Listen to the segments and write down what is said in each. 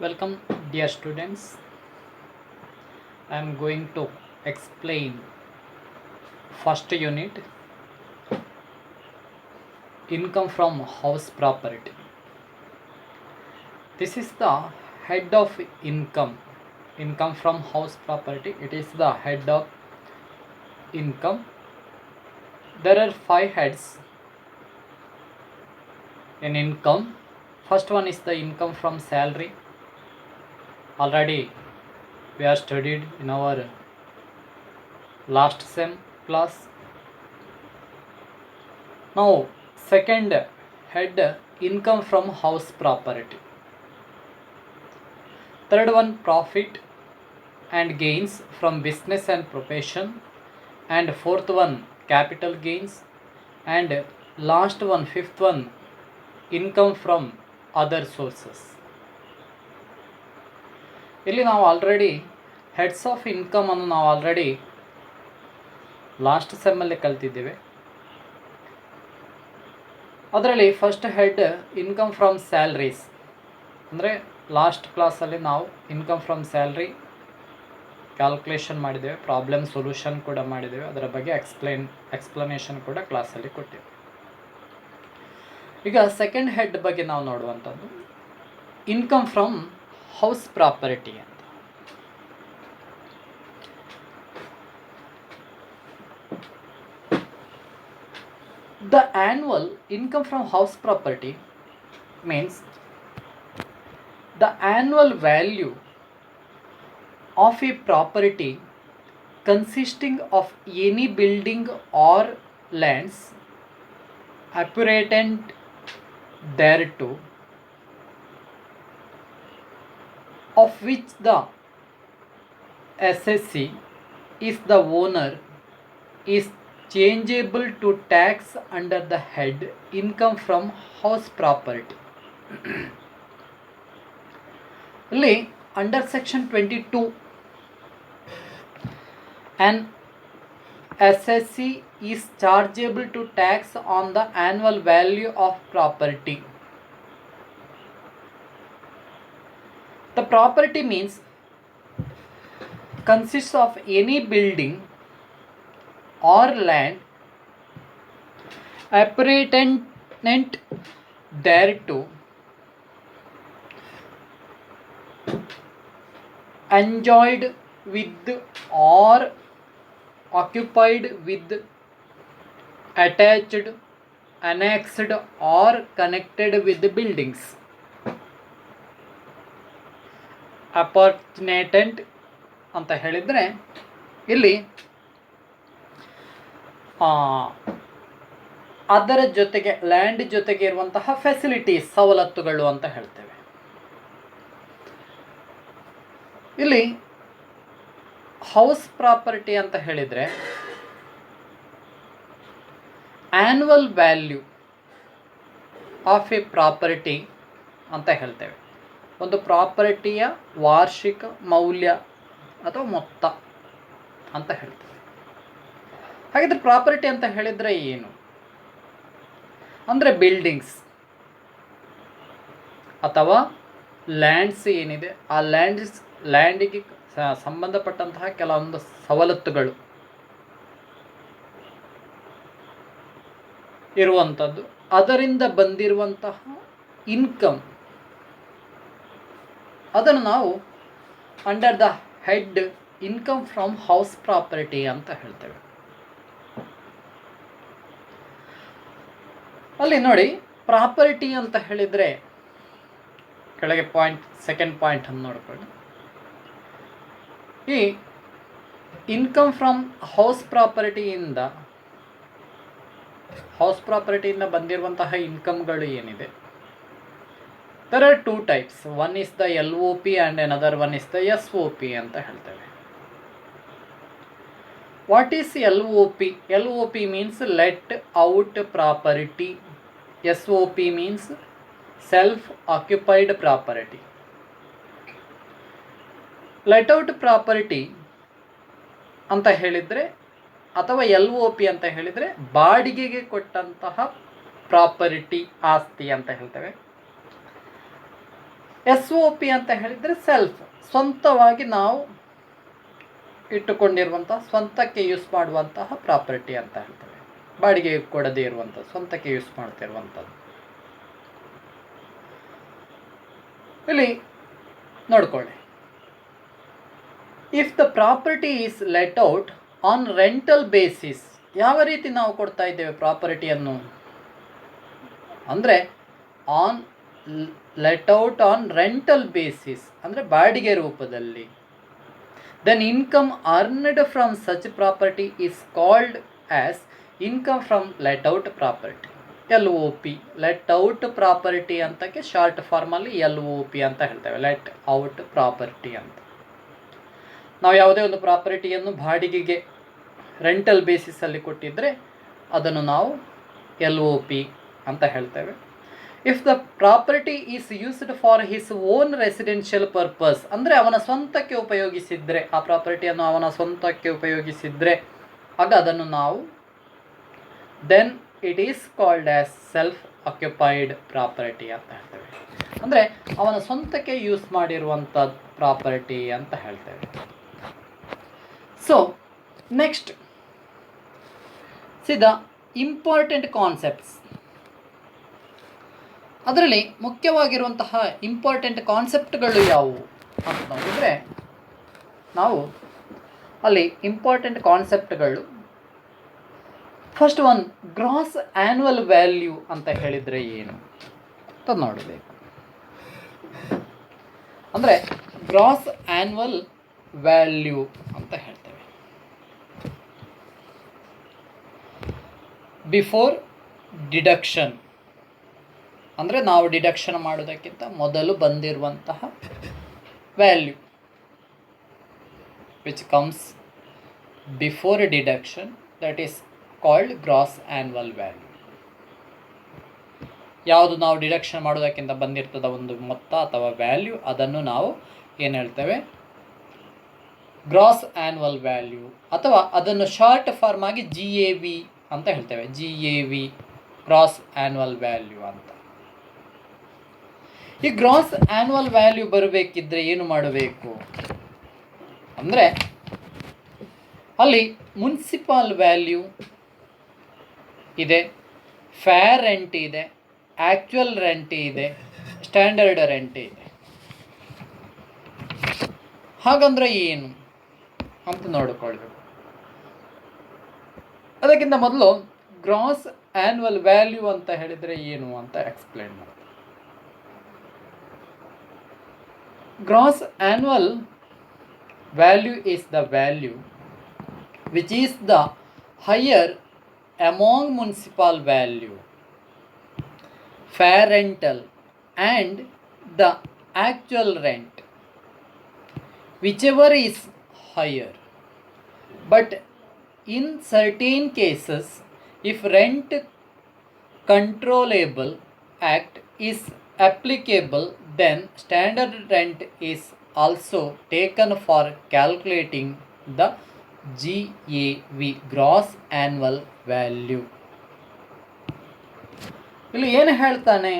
Welcome, dear students. I am going to explain first unit, income from house property. This is the head of income from house property. It is the head of income. There are 5 heads in income. First one is the income from salary. Already we are studied in our last sem class. Now second head, income from house property. Third one, profit and gains from business and profession. And fourth one, capital gains. And last one, fifth one, income from other sources. ಇಲ್ಲಿ ನಾವು already heads of income ಅನ್ನು ನಾವು already last ಸೆಮ್ಮಲ್ಲಿ ಕಲ್ತಿದ್ದೇವೆ. ಅದರಲ್ಲಿ first head income from salaries, ಅಂದರೆ last ಕ್ಲಾಸಲ್ಲಿ ನಾವು income from salary calculation ಮಾಡಿದ್ದೇವೆ, ಪ್ರಾಬ್ಲಮ್ ಸೊಲ್ಯೂಷನ್ ಕೂಡ ಮಾಡಿದ್ದೇವೆ. ಅದರ ಬಗ್ಗೆ ಎಕ್ಸ್ಪ್ಲನೇಷನ್ ಕೂಡ ಕ್ಲಾಸಲ್ಲಿ ಕೊಟ್ಟಿದ್ದೇವೆ. ಈಗ ಸೆಕೆಂಡ್ ಹೆಡ್ ಬಗ್ಗೆ ನಾವು ನೋಡುವಂಥದ್ದು ಇನ್ಕಮ್ ಫ್ರಮ್ ಹೌಸ್ ಪ್ರಾಪರ್ಟಿ ಅಂತ. The annual income from house property means the annual value of a property consisting of any building or lands appurtenant thereto, of which the assessee is the owner, is changeable to tax under the head income from house property. ಇಲ್ಲಿ under section 22 an assessee is chargeable to tax on the annual value of property. The property means consists of any building or land appurtenant thereto, enjoyed with or occupied with, attached, annexed or connected with the buildings. ಅಪಾರ್ಚುನೇಟೆಂಟ್ ಅಂತ ಹೇಳಿದರೆ ಇಲ್ಲಿ ಅದರ ಜೊತೆಗೆ land ಜೊತೆಗೆ ಇರುವಂತಹ facilities, ಸವಲತ್ತುಗಳು ಅಂತ ಹೇಳ್ತೇವೆ. ಇಲ್ಲಿ ಹೌಸ್ ಪ್ರಾಪರ್ಟಿ ಅಂತ ಹೇಳಿದರೆ annual value of A property ಅಂತ ಹೇಳ್ತೇವೆ. ಒಂದು ಪ್ರಾಪರ್ಟಿಯ ವಾರ್ಷಿಕ ಮೌಲ್ಯ ಅಥವಾ ಮೊತ್ತ ಅಂತ ಹೇಳ್ತೇವೆ. ಹಾಗಿದ್ರೆ ಪ್ರಾಪರ್ಟಿ ಅಂತ ಹೇಳಿದರೆ ಏನು ಅಂದರೆ ಬಿಲ್ಡಿಂಗ್ಸ್ ಅಥವಾ ಲ್ಯಾಂಡ್ಸ್ ಏನಿದೆ, ಆ ಲ್ಯಾಂಡಿಗೆ ಸಂಬಂಧಪಟ್ಟಂತಹ ಕೆಲವೊಂದು ಸವಲತ್ತುಗಳು ಇರುವಂಥದ್ದು, ಅದರಿಂದ ಬಂದಿರುವಂತಹ ಇನ್ಕಮ್, ಅದನ್ನು ನಾವು under the head income from house property ಅಂತ ಹೇಳ್ತೇವೆ. ಅಲ್ಲಿ ನೋಡಿ, ಪ್ರಾಪರ್ಟಿ ಅಂತ ಹೇಳಿದರೆ ಕೆಳಗೆ ಸೆಕೆಂಡ್ ಪಾಯಿಂಟ್ ಅನ್ನು ನೋಡ್ಕೊಳ್ಳಿ. ಈ ಇನ್ಕಮ್ ಫ್ರಮ್ ಹೌಸ್ ಪ್ರಾಪರ್ಟಿಯಿಂದ ಬಂದಿರುವಂತಹ ಇನ್ಕಮ್ಗಳು ಏನಿದೆ, there are 2 types. One is the LOP and another one is the SOP ಅಂತ ಹೇಳ್ತೇವೆ. What is LOP? LOP means let out property. SOP means self occupied property. let out property ಅಂತ ಹೇಳಿದರೆ ಅಥವಾ LOP ಅಂತ ಹೇಳಿದರೆ ಬಾಡಿಗೆಗೆ ಕೊಟ್ಟಂತಹ ಪ್ರಾಪರ್ಟಿ, ಆಸ್ತಿ ಅಂತ ಹೇಳ್ತೇವೆ. SOP ಅಂತ ಹೇಳಿದರೆ ಸೆಲ್ಫ್, ಸ್ವಂತವಾಗಿ ನಾವು ಇಟ್ಟುಕೊಂಡಿರುವಂತಹ, ಸ್ವಂತಕ್ಕೆ ಯೂಸ್ ಮಾಡುವಂತಹ ಪ್ರಾಪರ್ಟಿ ಅಂತ ಹೇಳ್ತೇವೆ. ಬಾಡಿಗೆ ಕೊಡದೇ ಇರುವಂಥದ್ದು, ಸ್ವಂತಕ್ಕೆ ಯೂಸ್ ಮಾಡ್ತಿರುವಂಥದ್ದು. ಇಲ್ಲಿ ನೋಡ್ಕೊಳ್ಳಿ, if the property is let out on rental basis. ಯಾವ ರೀತಿ ನಾವು ಕೊಡ್ತಾ ಇದ್ದೇವೆ ಪ್ರಾಪರ್ಟಿಯನ್ನು ಅಂದರೆ on let out on rental basis, ಅಂದರೆ ಬಾಡಿಗೆ ರೂಪದಲ್ಲಿ. Then income earned from such property is called as income from let out property. LOP, let out property ಅಂತಕ್ಕೆ ಶಾರ್ಟ್ ಫಾರ್ಮಲ್ಲಿ LOP ಅಂತ ಹೇಳ್ತೇವೆ, ಲೆಟ್ ಔಟ್ ಪ್ರಾಪರ್ಟಿ ಅಂತ. ನಾವು ಯಾವುದೇ ಒಂದು ಪ್ರಾಪರ್ಟಿಯನ್ನು ಬಾಡಿಗೆಗೆ ರೆಂಟಲ್ ಬೇಸಿಸಲ್ಲಿ ಕೊಟ್ಟಿದ್ದರೆ ಅದನ್ನು ನಾವು LOP ಅಂತ ಹೇಳ್ತೇವೆ. If the property is used for his own residential purpose, ಅಂದರೆ ಅವನ ಸ್ವಂತಕ್ಕೆ ಉಪಯೋಗಿಸಿದರೆ, ಆ ಪ್ರಾಪರ್ಟಿಯನ್ನು ಅವನ ಸ್ವಂತಕ್ಕೆ ಉಪಯೋಗಿಸಿದರೆ ಆಗ ಅದನ್ನು ನಾವು then it is called as self occupied property ಅಂತ ಹೇಳ್ತೇವೆ. ಅಂದರೆ ಅವನ ಸ್ವಂತಕ್ಕೆ ಯೂಸ್ ಮಾಡಿರುವಂಥ ಪ್ರಾಪರ್ಟಿ ಅಂತ ಹೇಳ್ತೇವೆ. So next see the important concepts. ಅದರಲ್ಲಿ ಮುಖ್ಯವಾಗಿರುವಂತಹ ಇಂಪಾರ್ಟೆಂಟ್ ಕಾನ್ಸೆಪ್ಟ್ಗಳು ಯಾವುವು ಅಂತ ನೋಡಿದರೆ, ನಾವು ಅಲ್ಲಿ ಇಂಪಾರ್ಟೆಂಟ್ ಕಾನ್ಸೆಪ್ಟ್ಗಳು, first one gross annual value ಅಂತ ಹೇಳಿದರೆ ಏನು ಅಂತ ನೋಡಬೇಕು. ಅಂದರೆ ಗ್ರಾಸ್ ಆ್ಯನ್ಯುವಲ್ ವ್ಯಾಲ್ಯೂ ಅಂತ ಹೇಳ್ತೇವೆ. ಬಿಫೋರ್ ಡಿಡಕ್ಷನ್, ಅಂದರೆ ನಾವು ಡಿಡಕ್ಷನ್ ಮಾಡೋದಕ್ಕಿಂತ ಮೊದಲು ಬಂದಿರುವಂತಹ value, which comes before deduction, that is called gross annual value. ಯಾವುದು ನಾವು ಡಿಡಕ್ಷನ್ ಮಾಡೋದಕ್ಕಿಂತ ಬಂದಿರ್ತದ ಒಂದು ಮೊತ್ತ ಅಥವಾ ವ್ಯಾಲ್ಯೂ, ಅದನ್ನು ನಾವು ಏನು ಹೇಳ್ತೇವೆ, ಗ್ರಾಸ್ ಆ್ಯನ್ಯುವಲ್ ವ್ಯಾಲ್ಯೂ, ಅಥವಾ ಅದನ್ನು ಶಾರ್ಟ್ ಫಾರ್ಮ್ ಆಗಿ GAV ಅಂತ ಹೇಳ್ತೇವೆ. GAV, ಗ್ರಾಸ್ ಆ್ಯನ್ಯುವಲ್ ವ್ಯಾಲ್ಯೂ ಅಂತ. ಈ ಗ್ರಾಸ್ ಆ್ಯನ್ಯುವಲ್ ವ್ಯಾಲ್ಯೂ ಬರಬೇಕಿದ್ರೆ ಏನು ಮಾಡಬೇಕು ಅಂದರೆ, ಅಲ್ಲಿ ಮುನ್ಸಿಪಾಲ್ ವ್ಯಾಲ್ಯೂ ಇದೆ, ಫೇರ್ ರೆಂಟ್ ಇದೆ, ಆ್ಯಕ್ಚುಯಲ್ ರೆಂಟ್ ಇದೆ, ಸ್ಟ್ಯಾಂಡರ್ಡ್ ರೆಂಟ್ ಇದೆ. ಹಾಗಂದ್ರೆ ಏನು ಅಂತ ನೋಡಿಕೊಳ್ಬೇಕು. ಅದಕ್ಕಿಂತ ಮೊದಲು ಗ್ರಾಸ್ ಆ್ಯನ್ಯುವಲ್ ವ್ಯಾಲ್ಯೂ ಅಂತ ಹೇಳಿದರೆ ಏನು ಅಂತ ಎಕ್ಸ್ಪ್ಲೇನ್ ಮಾಡಿ. Gross annual value is the value which is the higher among municipal value, fair rental and the actual rent, whichever is higher. But in certain cases, if rent controllable act is applicable, then standard rent is also taken for calculating the GAV, gross annual value. ಇಲ್ಲಿ ಏನು ಹೇಳ್ತಾನೆ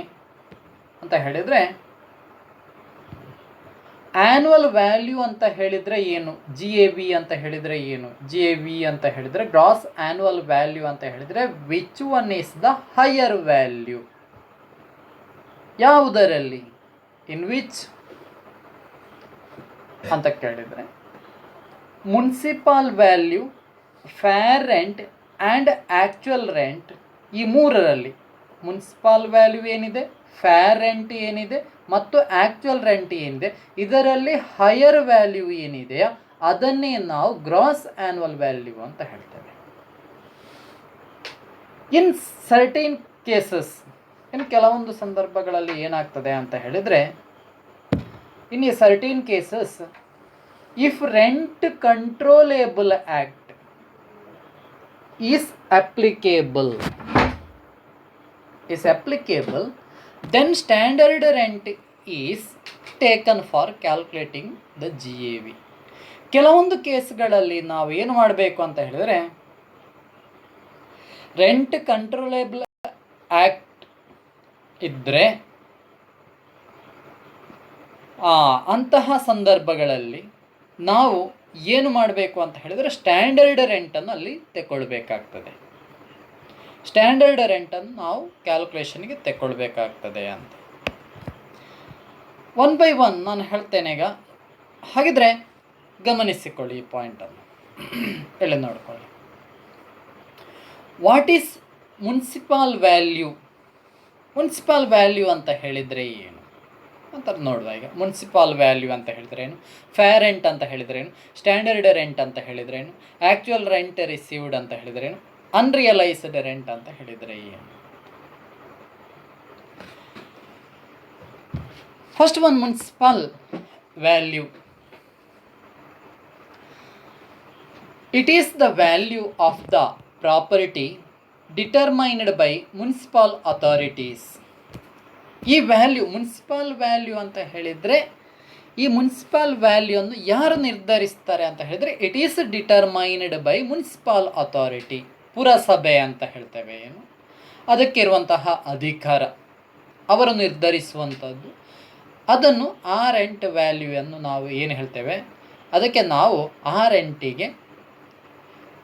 ಅಂತ ಹೇಳಿದರೆ, annual value ಅಂತ ಹೇಳಿದರೆ ಏನು, GAV ಅಂತ ಹೇಳಿದರೆ ಏನು, GAV ಅಂತ ಹೇಳಿದರೆ ಗ್ರಾಸ್ ಆ್ಯನ್ಯುವಲ್ ವ್ಯಾಲ್ಯೂ ಅಂತ ಹೇಳಿದರೆ which one is the higher value, ಯಾವುದರಲ್ಲಿ, ಇನ್ ವಿಚ್ ಅಂತ ಕೇಳಿದರೆ municipal value, fair rent and actual rent, ಈ ಮೂರರಲ್ಲಿ ಮುನ್ಸಿಪಾಲ್ ವ್ಯಾಲ್ಯೂ ಏನಿದೆ, ಫೇರ್ ರೆಂಟ್ ಏನಿದೆ ಮತ್ತು ಆ್ಯಕ್ಚುಯಲ್ ರೆಂಟ್ ಏನಿದೆ, ಇದರಲ್ಲಿ ಹೈಯರ್ ವ್ಯಾಲ್ಯೂ ಏನಿದೆಯೋ ಅದನ್ನೇ ನಾವು ಗ್ರಾಸ್ ಆ್ಯನ್ಯುವಲ್ ವ್ಯಾಲ್ಯೂ ಅಂತ ಹೇಳ್ತೇವೆ. ಇನ್ ಸರ್ಟೈನ್ ಕೇಸಸ್, ಇನ್ನು ಕೆಲವೊಂದು ಸಂದರ್ಭಗಳಲ್ಲಿ ಏನಾಗ್ತದೆ ಅಂತ ಹೇಳಿದರೆ, in a certain cases if rent controllable act is applicable, then standard rent is taken for calculating the GAV. ಕೆಲವೊಂದು ಕೇಸ್ಗಳಲ್ಲಿ ನಾವು ಏನು ಮಾಡಬೇಕು ಅಂತ ಹೇಳಿದರೆ, ರೆಂಟ್ ಕಂಟ್ರೋಲೇಬಲ್ ಆ್ಯಕ್ಟ್ ಇದ್ದರೆ ಅಂತಹ ಸಂದರ್ಭಗಳಲ್ಲಿ ನಾವು ಏನು ಮಾಡಬೇಕು ಅಂತ ಹೇಳಿದರೆ ಸ್ಟ್ಯಾಂಡರ್ಡ್ ರೆಂಟನ್ನು ಅಲ್ಲಿ ತೆಗೊಳ್ಬೇಕಾಗ್ತದೆ. ಸ್ಟ್ಯಾಂಡರ್ಡ್ ರೆಂಟನ್ನು ನಾವು ಕ್ಯಾಲ್ಕುಲೇಷನ್ಗೆ ತೆಗೊಳ್ಬೇಕಾಗ್ತದೆ ಅಂತ. 1 by 1 ನಾನು ಹೇಳ್ತೇನೆ ಈಗ. ಹಾಗಿದ್ರೆ ಗಮನಿಸಿಕೊಳ್ಳಿ ಈ ಪಾಯಿಂಟನ್ನು, ಹೇಳಿ ನೋಡ್ಕೊಳ್ಳಿ. What is municipal value? Municipal value ಅಂತ ಹೇಳಿದರೆ ಏನು ಅಂತ ನೋಡುವ. ಈಗ ಮುನ್ಸಿಪಾಲ್ ವ್ಯಾಲ್ಯೂ ಅಂತ ಹೇಳಿದ್ರೇನು, ಫೇರ್ ರೆಂಟ್ ಅಂತ ಹೇಳಿದ್ರೇನು, ಸ್ಟ್ಯಾಂಡರ್ಡ್ ರೆಂಟ್ ಅಂತ ಹೇಳಿದ್ರೇನು, ಆ್ಯಕ್ಚುಯಲ್ ರೆಂಟ್ ರಿಸೀವ್ಡ್ ಅಂತ ಹೇಳಿದ್ರೇನು, ಅನ್ರಿಯಲೈಸ್ಡ್ ರೆಂಟ್ ಅಂತ ಹೇಳಿದರೆ ಏನು? First one, municipal value. It is the value of the property determined by municipal authorities. ಈ ವ್ಯಾಲ್ಯೂ, ಮುನ್ಸಿಪಲ್ ವ್ಯಾಲ್ಯೂ ಅಂತ ಹೇಳಿದರೆ, ಈ ಮುನ್ಸಿಪಲ್ ವ್ಯಾಲ್ಯೂವನ್ನು ಯಾರು ನಿರ್ಧರಿಸ್ತಾರೆ ಅಂತ ಹೇಳಿದರೆ, it is determined by municipal authority, ಪುರಸಭೆ ಅಂತ ಹೇಳ್ತೇವೆ ಏನು, ಅದಕ್ಕಿರುವಂತಹ ಅಧಿಕಾರ, ಅವರು ನಿರ್ಧರಿಸುವಂಥದ್ದು. ಅದನ್ನು ಆ ರೆಂಟ್ ವ್ಯಾಲ್ಯೂವನ್ನು ನಾವು ಏನು ಹೇಳ್ತೇವೆ, ಅದಕ್ಕೆ ನಾವು ಆ ರೆಂಟಿಗೆ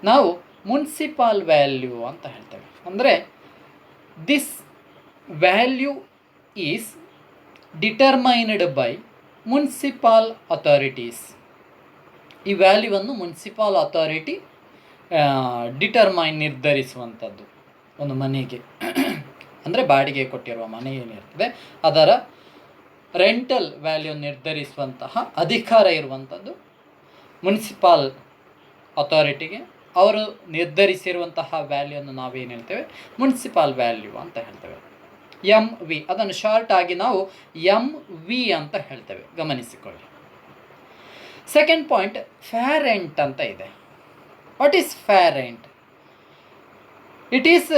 ನಾವು ಮುನ್ಸಿಪಾಲ್ ವ್ಯಾಲ್ಯೂ ಅಂತ ಹೇಳ್ತೇವೆ. ಅಂದರೆ this value is determined by municipal authorities. ಈ ವ್ಯಾಲ್ಯೂವನ್ನು ಮುನ್ಸಿಪಾಲ್ ಅಥಾರಿಟಿ ನಿರ್ಧರಿಸುವಂಥದ್ದು. ಒಂದು ಮನೆಗೆ ಅಂದರೆ ಬಾಡಿಗೆ ಕೊಟ್ಟಿರುವ ಮನೆ ಏನಿರ್ತದೆ ಅದರ ರೆಂಟಲ್ ವ್ಯಾಲ್ಯೂ ನಿರ್ಧರಿಸುವಂತಹ ಅಧಿಕಾರ ಇರುವಂಥದ್ದು ಮುನ್ಸಿಪಾಲ್ ಅಥಾರಿಟಿಗೆ. ಅವರು ನಿರ್ಧರಿಸಿರುವಂತಹ ವ್ಯಾಲ್ಯೂವನ್ನು ನಾವೇನು ಹೇಳ್ತೇವೆ, ಮುನ್ಸಿಪಾಲ್ ವ್ಯಾಲ್ಯೂ ಅಂತ ಹೇಳ್ತೇವೆ. MV, ಅದನ್ನು ಶಾರ್ಟ್ ಆಗಿ ನಾವು MV ಅಂತ ಹೇಳ್ತೇವೆ, ಗಮನಿಸಿಕೊಳ್ಳಿ. ಸೆಕೆಂಡ್ ಪಾಯಿಂಟ್, ಫೇರ್ ರೆಂಟ್ ಅಂತ ಇದೆ. What is fair rent? It is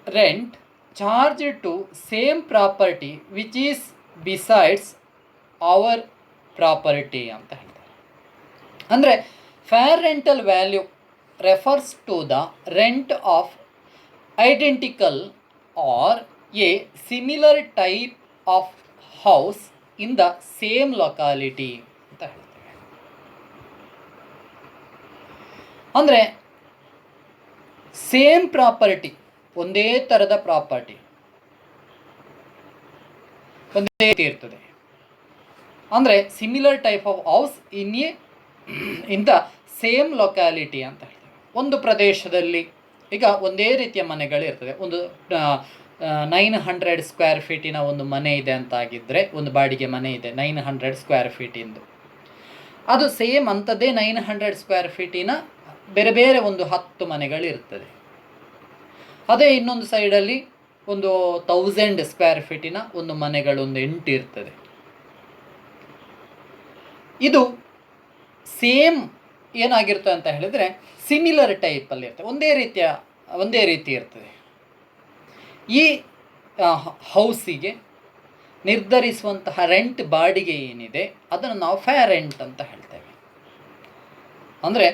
rent charge to same property which is besides our property ಅಂತ ಹೇಳ್ತಾರೆ. ಅಂದರೆ fair rental value refers to the rent of identical or a similar type of house in the same locality ಅಂತ ಹೇಳ್ತೇವೆ. ಅಂದರೆ same property, ಒಂದೇ ಥರದ property, ಒಂದೇ ರೀತಿ ಇರ್ತದೆ. ಅಂದರೆ similar type of house in the same locality ಅಂತ ಹೇಳ್ತೇವೆ. ಒಂದು ಪ್ರದೇಶದಲ್ಲಿ ಈಗ ಒಂದೇ ರೀತಿಯ ಮನೆಗಳಿರ್ತದೆ. ಒಂದು 900 ಸ್ಕ್ವೇರ್ ಫೀಟಿನ ಒಂದು ಮನೆ ಇದೆ ಅಂತಾಗಿದ್ದರೆ, ಒಂದು ಬಾಡಿಗೆ ಮನೆ ಇದೆ 900 ಸ್ಕ್ವೇರ್ ಫೀಟಿಂದು, ಅದು ಸೇಮ್ ಅಂಥದ್ದೇ 900 ಸ್ಕ್ವೇರ್ ಫೀಟಿನ ಬೇರೆ ಬೇರೆ ಒಂದು 10 ಮನೆಗಳಿರ್ತದೆ. ಅದೇ ಇನ್ನೊಂದು ಸೈಡಲ್ಲಿ ಒಂದು 1000 ಸ್ಕ್ವೇರ್ ಫೀಟಿನ ಒಂದು ಮನೆಗಳೊಂದು 8 ಇರ್ತದೆ. ಇದು ಸೇಮ್ ಏನಾಗಿರ್ತದೆ ಅಂತ ಹೇಳಿದರೆ ಸಿಮಿಲರ್ ಟೈಪಲ್ಲಿ ಇರ್ತದೆ, ಒಂದೇ ರೀತಿ ಇರ್ತದೆ. ಈ ಹೌಸಿಗೆ ನಿರ್ಧರಿಸುವಂತಹ ರೆಂಟ್, ಬಾಡಿಗೆ ಏನಿದೆ ಅದನ್ನು ನಾವು ಫೇರ್ ರೆಂಟ್ ಅಂತ ಹೇಳ್ತೇವೆ. ಅಂದರೆ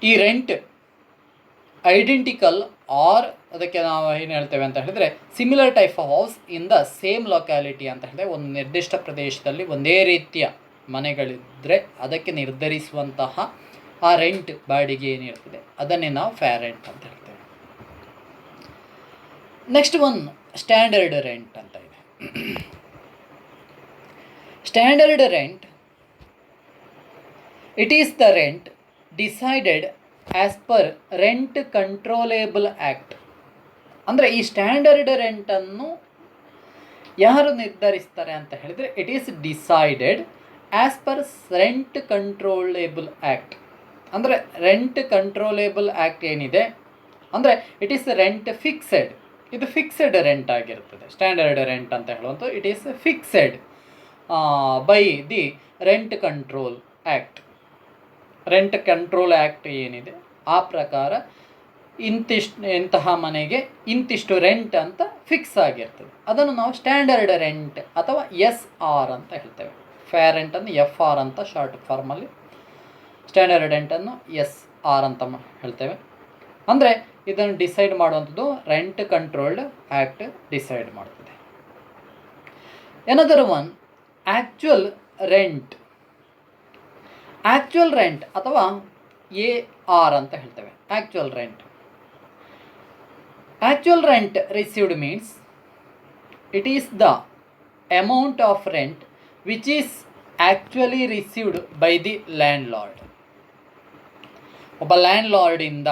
ಈ ರೆಂಟ್ ಐಡೆಂಟಿಕಲ್ ಆರ್, ಅದಕ್ಕೆ ನಾವು ಏನು ಹೇಳ್ತೇವೆ ಅಂತ ಹೇಳಿದರೆ similar type of house in the same locality ಅಂತ ಹೇಳ್ತೇವೆ. ಒಂದು ನಿರ್ದಿಷ್ಟ ಪ್ರದೇಶದಲ್ಲಿ ಒಂದೇ ರೀತಿಯ ಮನೆಗಳಿದ್ದರೆ ಅದಕ್ಕೆ ನಿರ್ಧರಿಸುವಂತಹ ಆ ರೆಂಟ್, ಬಾಡಿಗೆ ಏನಿರ್ತದೆ ಅದನ್ನೇ ನಾವು ಫೇರ್ ರೆಂಟ್ ಅಂತ ಹೇಳ್ತೇವೆ. ನೆಕ್ಸ್ಟ್ ಒನ್, ಸ್ಟ್ಯಾಂಡರ್ಡ್ ರೆಂಟ್ ಅಂತ ಇದೆ. Standard rent, it is the rent decided as per rent controllable act. ಅಂದರೆ ಈ ಸ್ಟ್ಯಾಂಡರ್ಡ್ ರೆಂಟನ್ನು ಯಾರು ನಿರ್ಧರಿಸ್ತಾರೆ ಅಂತ ಹೇಳಿದರೆ, it is decided as per rent controllable act. ಅಂದರೆ ರೆಂಟ್ ಕಂಟ್ರೋಲೇಬಲ್ ಆ್ಯಕ್ಟ್ ಏನಿದೆ ಅಂದರೆ ಇಟ್ ಈಸ್ ರೆಂಟ್ ಫಿಕ್ಸೆಡ್, ಇದು ಫಿಕ್ಸೆಡ್ ರೆಂಟ್ ಆಗಿರ್ತದೆ. ಸ್ಟ್ಯಾಂಡರ್ಡ್ ರೆಂಟ್ ಅಂತ ಹೇಳುವಂಥದ್ದು it is fixed by the rent control act. Rent control act ಏನಿದೆ ಆ ಪ್ರಕಾರ ಇಂತಹ ಮನೆಗೆ ಇಂತಿಷ್ಟು ರೆಂಟ್ ಅಂತ ಫಿಕ್ಸ್ ಆಗಿರ್ತದೆ. ಅದನ್ನು ನಾವು ಸ್ಟ್ಯಾಂಡರ್ಡ್ ರೆಂಟ್ ಅಥವಾ SR ಅಂತ ಹೇಳ್ತೇವೆ. ಫೇರ್ ರೆಂಟನ್ನು FR ಅಂತ ಶಾರ್ಟ್ ಫಾರ್ಮಲ್ಲಿ, ಸ್ಟ್ಯಾಂಡರ್ಡ್ ರೆಂಟನ್ನು SR ಅಂತ ಹೇಳ್ತೇವೆ. ಅಂದರೆ ಇದನ್ನು ಡಿಸೈಡ್ ಮಾಡುವಂಥದ್ದು ರೆಂಟ್ ಕಂಟ್ರೋಲ್ಡ್ ಆ್ಯಕ್ಟ್ ಡಿಸೈಡ್ ಮಾಡ್ತದೆ. Another one actual rent. Actual rent ಅಥವಾ AR ಅಂತ ಹೇಳ್ತೇವೆ. Actual rent. Actual rent received means it is the amount of rent which is actually received by the landlord. ಒಬ್ಬ ಲ್ಯಾಂಡ್ ಲಾರ್ಡಿಂದ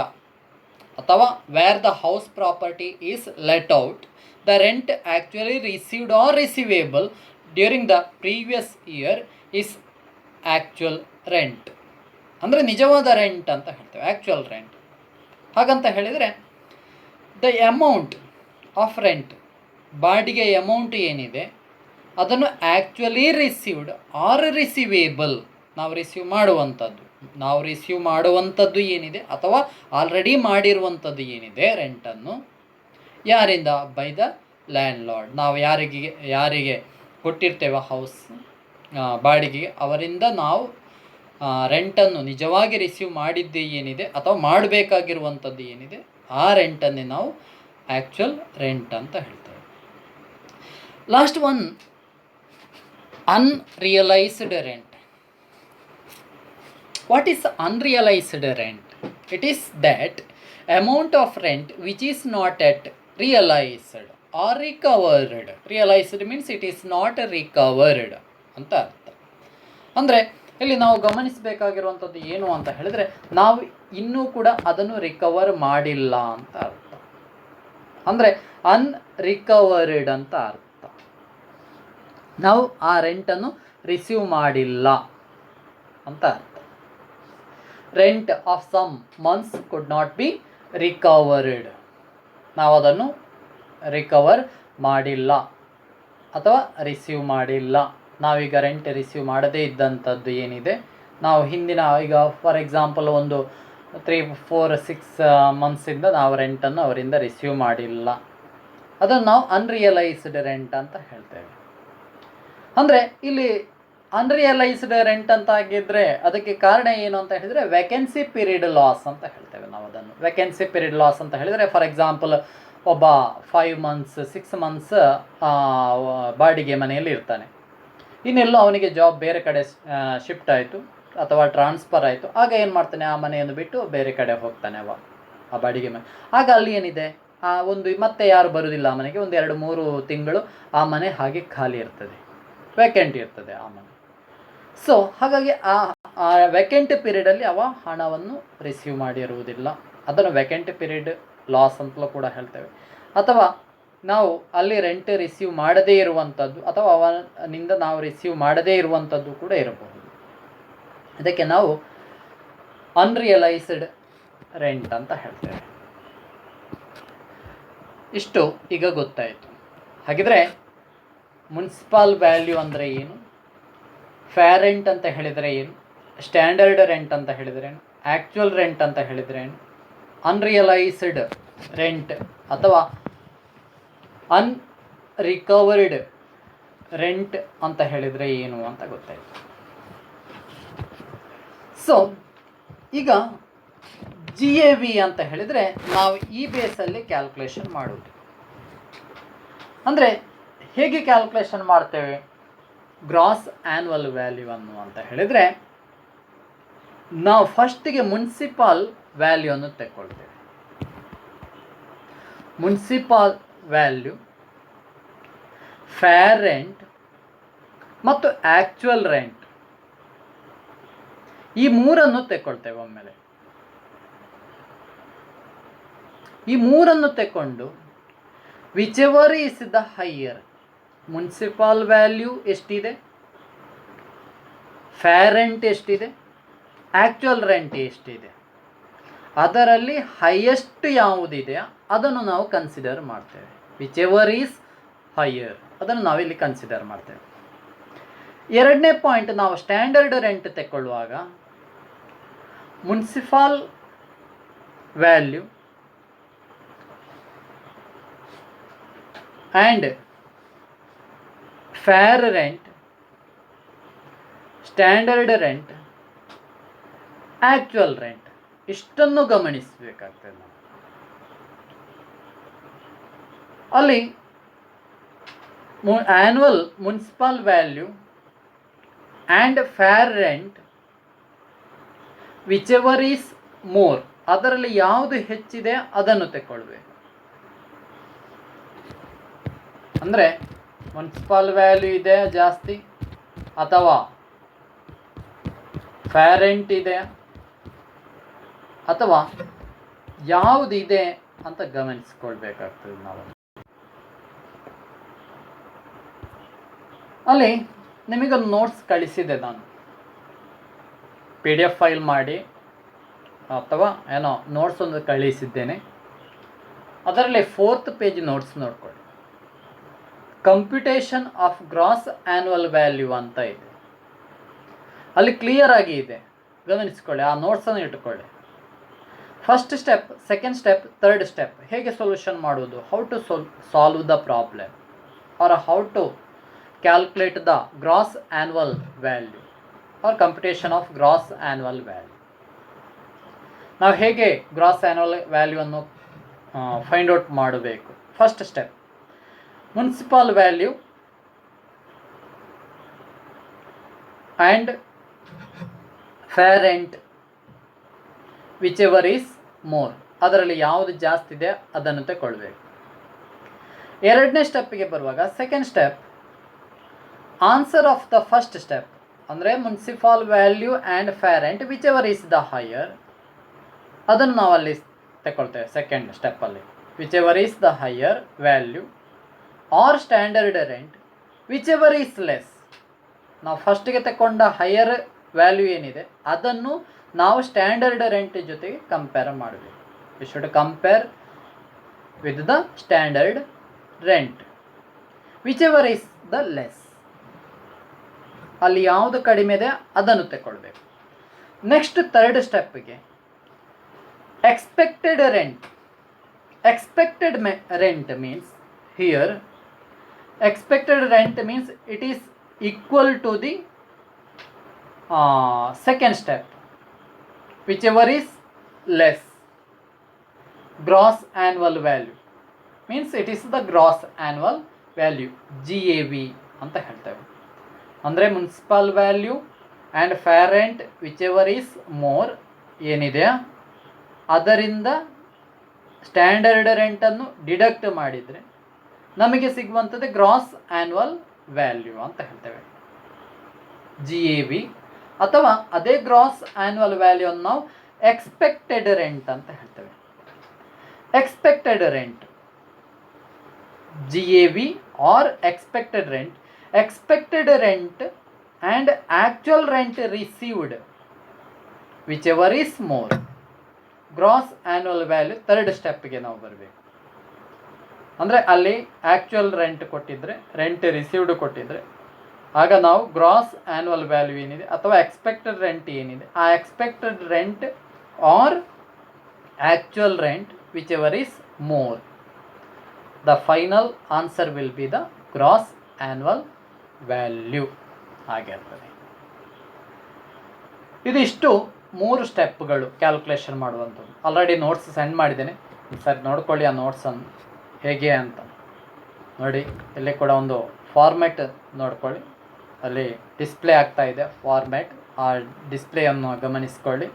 ಅಥವಾ where the house property is let out, the rent actually received R receivable during the previous year is actual rent. ಅಂದರೆ ನಿಜವಾದ rent ಅಂತ ಹೇಳ್ತೇವೆ, actual rent. ಹಾಗಂತ ಹೇಳಿದರೆ ದ ಅಮೌಂಟ್ ಆಫ್ ರೆಂಟ್, ಬಾಡಿಗೆ ಅಮೌಂಟ್ ಏನಿದೆ ಅದನ್ನು ಆ್ಯಕ್ಚುಲಿ ರಿಸೀವ್ಡ್ ಆರ್ ರಿಸೀವೇಬಲ್, ನಾವು ರಿಸೀವ್ ಮಾಡುವಂಥದ್ದು ಏನಿದೆ ಅಥವಾ ಆಲ್ರೆಡಿ ಮಾಡಿರುವಂಥದ್ದು ಏನಿದೆ ರೆಂಟನ್ನು, ಯಾರಿಂದ? By the land lord. ನಾವು ಯಾರಿಗೆ ಕೊಟ್ಟಿರ್ತೇವೆ ಹೌಸ್ ಬಾಡಿಗೆಗೆ, ಅವರಿಂದ ನಾವು ರೆಂಟನ್ನು ನಿಜವಾಗಿ ರಿಸೀವ್ ಮಾಡಿದ್ದು ಏನಿದೆ ಅಥವಾ ಮಾಡಬೇಕಾಗಿರುವಂಥದ್ದು ಏನಿದೆ ಆ ರೆಂಟನ್ನೇ ನಾವು ಆ್ಯಕ್ಚುಯಲ್ ರೆಂಟ್ ಅಂತ ಹೇಳ್ತೇವೆ. Last one unrealized rent. What is unrealized rent? It is that amount of rent which is not yet realized or recovered. Realized means it is not recovered ಅಂತ ಅರ್ಥ. ಅಂದರೆ ಇಲ್ಲಿ ನಾವು ಗಮನಿಸಬೇಕಾಗಿರುವಂಥದ್ದು ಏನು ಅಂತ ಹೇಳಿದ್ರೆ, ನಾವು ಇನ್ನೂ ಕೂಡ ಅದನ್ನು ರಿಕವರ್ ಮಾಡಿಲ್ಲ ಅಂತ ಅರ್ಥ. ಅಂದರೆ ಅನ್ರಿಕವರ್ಡ್ ಅಂತ ಅರ್ಥ. ನಾವು ಆ ರೆಂಟನ್ನು ರಿಸೀವ್ ಮಾಡಿಲ್ಲ ಅಂತ ಅರ್ಥ. Rent of some months could not be recovered. ನಾವು ಅದನ್ನು ರಿಕವರ್ ಮಾಡಿಲ್ಲ ಅಥವಾ ರಿಸೀವ್ ಮಾಡಿಲ್ಲ. ನಾವೀಗ ರೆಂಟ್ ರಿಸೀವ್ ಮಾಡದೇ ಇದ್ದಂಥದ್ದು ಏನಿದೆ, ನಾವು ಹಿಂದಿನ ಈಗ ಫಾರ್ ಎಕ್ಸಾಂಪಲ್ ಒಂದು 3, 4, 6 ಮಂತ್ಸಿಂದ ನಾವು ರೆಂಟನ್ನು ಅವರಿಂದ ರಿಸೀವ್ ಮಾಡಿಲ್ಲ, ಅದನ್ನು ನಾವು ಅನ್ರಿಯಲೈಸ್ಡ್ ರೆಂಟ್ ಅಂತ ಹೇಳ್ತೇವೆ. ಅಂದರೆ ಇಲ್ಲಿ ಅನ್ರಿಯಲೈಸ್ಡ್ ರೆಂಟ್ ಅಂತ ಆಗಿದ್ದರೆ ಅದಕ್ಕೆ ಕಾರಣ ಏನು ಅಂತ ಹೇಳಿದರೆ ವೇಕೆನ್ಸಿ ಪೀರಿಯಡ್ ಲಾಸ್ ಅಂತ ಹೇಳ್ತೇವೆ ನಾವು ಅದನ್ನು. ವೇಕೆನ್ಸಿ ಪೀರಿಯಡ್ ಲಾಸ್ ಅಂತ ಹೇಳಿದರೆ ಫಾರ್ ಎಕ್ಸಾಂಪಲ್ ಒಬ್ಬ 5 ಮಂತ್ಸ್ 6 ಮಂತ್ಸ್ ಬಾಡಿಗೆ ಮನೆಯಲ್ಲಿ ಇರ್ತಾನೆ. ಇನ್ನೆಲ್ಲೋ ಅವನಿಗೆ ಜಾಬ್ ಬೇರೆ ಕಡೆ ಶಿಫ್ಟ್ ಆಯಿತು ಅಥವಾ ಟ್ರಾನ್ಸ್ಫರ್ ಆಯಿತು. ಆಗ ಏನು ಮಾಡ್ತಾನೆ, ಆ ಮನೆಯನ್ನು ಬಿಟ್ಟು ಬೇರೆ ಕಡೆ ಹೋಗ್ತಾನೆ ಆ ಬಾಡಿಗೆ ಮನೆ. ಆಗ ಅಲ್ಲಿ ಏನಿದೆ, ಮತ್ತೆ ಯಾರು ಬರುವುದಿಲ್ಲ ಆ ಮನೆಗೆ. 1, 2, 3 ತಿಂಗಳು ಆ ಮನೆ ಹಾಗೆ ಖಾಲಿ ಇರ್ತದೆ, ವೇಕೆಂಟ್ ಇರ್ತದೆ ಆ ಮನೆ. ಸೊ ಹಾಗಾಗಿ ಆ ವೇಕೆಂಟ್ ಪೀರಿಯಡಲ್ಲಿ ಅವ ಹಣವನ್ನು ರಿಸೀವ್ ಮಾಡಿರುವುದಿಲ್ಲ. ಅದನ್ನು ವೇಕೆಂಟ್ ಪೀರಿಯಡ್ ಲಾಸ್ ಅಂತಲೂ ಕೂಡ ಹೇಳ್ತೇವೆ. ಅಥವಾ ನಾವು ಅಲ್ಲಿ ರೆಂಟ್ ರಿಸೀವ್ ಮಾಡದೇ ಇರುವಂಥದ್ದು ಅಥವಾ ಅವನಿಂದ ನಾವು ರಿಸೀವ್ ಮಾಡದೇ ಇರುವಂಥದ್ದು ಕೂಡ ಇರಬಹುದು. ಇದಕ್ಕೆ ನಾವು ಅನ್ರಿಯಲೈಸ್ಡ್ ರೆಂಟ್ ಅಂತ ಹೇಳ್ತೇವೆ. ಇಷ್ಟು ಈಗ ಗೊತ್ತಾಯಿತು. ಹಾಗಿದ್ರೆ ಮುನ್ಸಿಪಾಲ್ ವ್ಯಾಲ್ಯೂ ಅಂದರೆ ಏನು, ಫೇರ್ ರೆಂಟ್ ಅಂತ ಹೇಳಿದರೆ ಏನು, ಸ್ಟ್ಯಾಂಡರ್ಡ್ ರೆಂಟ್ ಅಂತ ಹೇಳಿದರೆ ಏನು, ಆ್ಯಕ್ಚುಯಲ್ ರೆಂಟ್ ಅಂತ ಹೇಳಿದರೆ ಏನು, ಅನ್ರಿಯಲೈಸ್ಡ್ ರೆಂಟ್ ಅಥವಾ ಅನ್ರಿಕವರ್ಡ್ ರೆಂಟ್ ಅಂತ ಹೇಳಿದರೆ ಏನು ಅಂತ ಗೊತ್ತಾಯಿತು. ಸೊ ಈಗ GAV ಅಂತ ಹೇಳಿದರೆ ನಾವು ಈ ಬೇಸಲ್ಲಿ ಕ್ಯಾಲ್ಕುಲೇಷನ್ ಮಾಡುವುದು. ಅಂದರೆ ಹೇಗೆ ಕ್ಯಾಲ್ಕುಲೇಷನ್ ಮಾಡ್ತೇವೆ? ಗ್ರಾಸ್ ಆ್ಯನ್ಯುವಲ್ ವ್ಯಾಲ್ಯೂ ಅನ್ನು ಅಂತ ಹೇಳಿದರೆ ನಾವು ಫಸ್ಟಿಗೆ ಮುನ್ಸಿಪಾಲ್ ವ್ಯಾಲ್ಯೂ ಅನ್ನು ತಗೊಳ್ತೇವೆ. ಮುನ್ಸಿಪಾಲ್ ವ್ಯಾಲ್ಯೂ, ಫೇರ್ ರೆಂಟ್ ಮತ್ತು ಆ್ಯಕ್ಚುಯಲ್ ರೆಂಟ್, ಈ ಮೂರನ್ನು ತಗೊಳ್ತೇವೆ ಒಮ್ಮೆಲೆ. ಈ ಮೂರನ್ನು ತಗೊಂಡು which ever is the higher, municipal value ಎಷ್ಟಿದೆ, ಫೇರ್ ರೆಂಟ್ ಎಷ್ಟಿದೆ, ಆ್ಯಕ್ಚುಯಲ್ ರೆಂಟ್ ಎಷ್ಟಿದೆ, ಅದರಲ್ಲಿ ಹೈಯೆಸ್ಟ್ ಯಾವುದಿದೆಯಾ ಅದನ್ನು ನಾವು ಕನ್ಸಿಡರ್ ಮಾಡ್ತೇವೆ. ವಿಚ್ ಎವರ್ ಈಸ್ ಹೈಯರ್ ಅದನ್ನು ನಾವಿಲ್ಲಿ ಕನ್ಸಿಡರ್ ಮಾಡ್ತೇವೆ. ಎರಡನೇ ಪಾಯಿಂಟ್, ನಾವು ಸ್ಟ್ಯಾಂಡರ್ಡ್ ರೆಂಟ್ ತಗೊಳ್ಳುವಾಗ municipal value and fair rent, standard rent, actual rent ಇಷ್ಟನ್ನು ಗಮನಿಸಬೇಕಾಗ್ತದೆ ನಾವು. ಅಲ್ಲಿ annual municipal value and fair rent whichever is more, ಅದರಲ್ಲಿ ಯಾವುದು ಹೆಚ್ಚಿದೆ ಅದನ್ನು ತಗೊಳ್ಬೇಕು. ಅಂದರೆ ಮುನ್ಸಿಪಲ್ ವ್ಯಾಲ್ಯೂ ಇದೆ ಜಾಸ್ತಿ ಅಥವಾ ಫೇರ್ ರೆಂಟ್ ಇದೆ ಅಥವಾ ಯಾವುದಿದೆ ಅಂತ ಗಮನಿಸ್ಕೊಳ್ಬೇಕಾಗ್ತದೆ ನಾವು. ಅಲ್ಲಿ ನಿಮಗೊಂದು ನೋಟ್ಸ್ ಕಳಿಸಿದೆ ನಾನು, PDF ಫೈಲ್ ಮಾಡಿ ಅಥವಾ ಏನೋ ನೋಟ್ಸ್ ಒಂದು ಕಳಿಸಿದ್ದೇನೆ. ಅದರಲ್ಲಿ 4th ಪೇಜ್ ನೋಟ್ಸ್ ನೋಡ್ಕೊಳ್ಳಿ. Computation of gross annual value ಅಂತ ಇದೆ. ಅಲ್ಲಿ ಕ್ಲಿಯರ್ ಆಗಿ ಇದೆ, ಗಮನಿಸ್ಕೊಳ್ಳಿ, ಆ ನೋಟ್ಸನ್ನು ಇಟ್ಕೊಳ್ಳಿ. First step, second step, third step ಹೇಗೆ ಸೊಲ್ಯೂಷನ್ ಮಾಡುವುದು, how to solve the problem or how to calculate the gross annual value or computation of gross annual value. ನಾವು ಹೇಗೆ ಗ್ರಾಸ್ ಆ್ಯನ್ಯುವಲ್ ವ್ಯಾಲ್ಯೂವನ್ನು ಫೈಂಡ್ ಔಟ್ ಮಾಡಬೇಕು. First step, municipal value and fair rent whichever is more, ಅದರಲ್ಲಿ ಯಾವುದು ಜಾಸ್ತಿ ಇದೆ ಅದನ್ನು ತಗೊಳ್ಬೇಕು. ಎರಡನೇ ಸ್ಟೆಪ್ಗೆ ಬರುವಾಗ second step, answer of the first step ಅಂದರೆ municipal value and fair rent whichever is the higher, ಅದನ್ನು ನಾವು ಅಲ್ಲಿ ತಗೊಳ್ತೇವೆ ಸೆಕೆಂಡ್ ಸ್ಟೆಪ್ಪಲ್ಲಿ. Whichever is the higher value or standard rent whichever is less. ನಾವು ಫಸ್ಟಿಗೆ ತಗೊಂಡ higher value ಏನಿದೆ ಅದನ್ನು ನಾವು ಸ್ಟ್ಯಾಂಡರ್ಡ್ ರೆಂಟ್ ಜೊತೆಗೆ ಕಂಪೇರ್ ಮಾಡಬೇಕು. We should compare with the standard rent whichever is the less, ಅಲ್ಲಿ ಯಾವುದು ಕಡಿಮೆ ಇದೆ ಅದನ್ನು ತಗೊಳ್ಬೇಕು. ನೆಕ್ಸ್ಟ್ ಥರ್ಡ್ ಸ್ಟೆಪ್ಗೆ expected rent. Expected rent means here expected rent means it is equal to the second step whichever is less. Gross annual value means it is the gross annual value, GAV ಅಂತ ಹೇಳ್ತೇವೆ. ಅಂದರೆ municipal value and fair rent whichever is more ಏನಿದೆ ಅದರಿಂದ standard ರೆಂಟನ್ನು deduct ಮಾಡಿದರೆ ನಮಗೆ ಸಿಗುವಂಥದ್ದು gross annual value ಅಂತ ಹೇಳ್ತೇವೆ, GAV. ಅಥವಾ ಅದೇ ಗ್ರಾಸ್ ಆ್ಯನ್ಯುವಲ್ ವ್ಯಾಲ್ಯೂವನ್ನು ನಾವು ಎಕ್ಸ್ಪೆಕ್ಟೆಡ್ ರೆಂಟ್ ಅಂತ ಹೇಳ್ತೇವೆ. Expected rent GAV or expected rent. Expected rent and actual rent received whichever is more. Gross annual value third ಸ್ಟೆಪ್ಗೆ ನಾವು ಬರಬೇಕು. ಅಂದರೆ ಅಲ್ಲಿ ಆ್ಯಕ್ಚುಯಲ್ ರೆಂಟ್ ಕೊಟ್ಟಿದ್ದರೆ, ರೆಂಟ್ ರಿಸೀವ್ಡ್ ಕೊಟ್ಟಿದ್ದರೆ, ಆಗ ನಾವು ಗ್ರಾಸ್ ಆ್ಯನ್ಯುವಲ್ ವ್ಯಾಲ್ಯೂ ಏನಿದೆ ಅಥವಾ ಎಕ್ಸ್ಪೆಕ್ಟೆಡ್ ರೆಂಟ್ ಏನಿದೆ ಆ expected rent or actual rent whichever is more, the final answer will be the gross annual value ಆಗಿರ್ತದೆ. ಇದಿಷ್ಟು 3 ಸ್ಟೆಪ್ಗಳು ಕ್ಯಾಲ್ಕುಲೇಷನ್ ಮಾಡುವಂಥದ್ದು. ಆಲ್ರೆಡಿ ನೋಟ್ಸ್ ಸೆಂಡ್ ಮಾಡಿದ್ದೇನೆ, ಸರಿ ನೋಡ್ಕೊಳ್ಳಿ ಆ ನೋಟ್ಸನ್ನು ಹೇಗೆ ಅಂತ ನೋಡಿ. ಇಲ್ಲಿ ಕೂಡ ಒಂದು ಫಾರ್ಮ್ಯಾಟ್ ನೋಡ್ಕೊಳ್ಳಿ, ಅಲ್ಲಿ ಡಿಸ್ಪ್ಲೇ ಆಗ್ತಾ ಇದೆ ಫಾರ್ಮ್ಯಾಟ್, ಆ ಡಿಸ್ಪ್ಲೇಯನ್ನು ಗಮನಿಸ್ಕೊಳ್ಳಿ.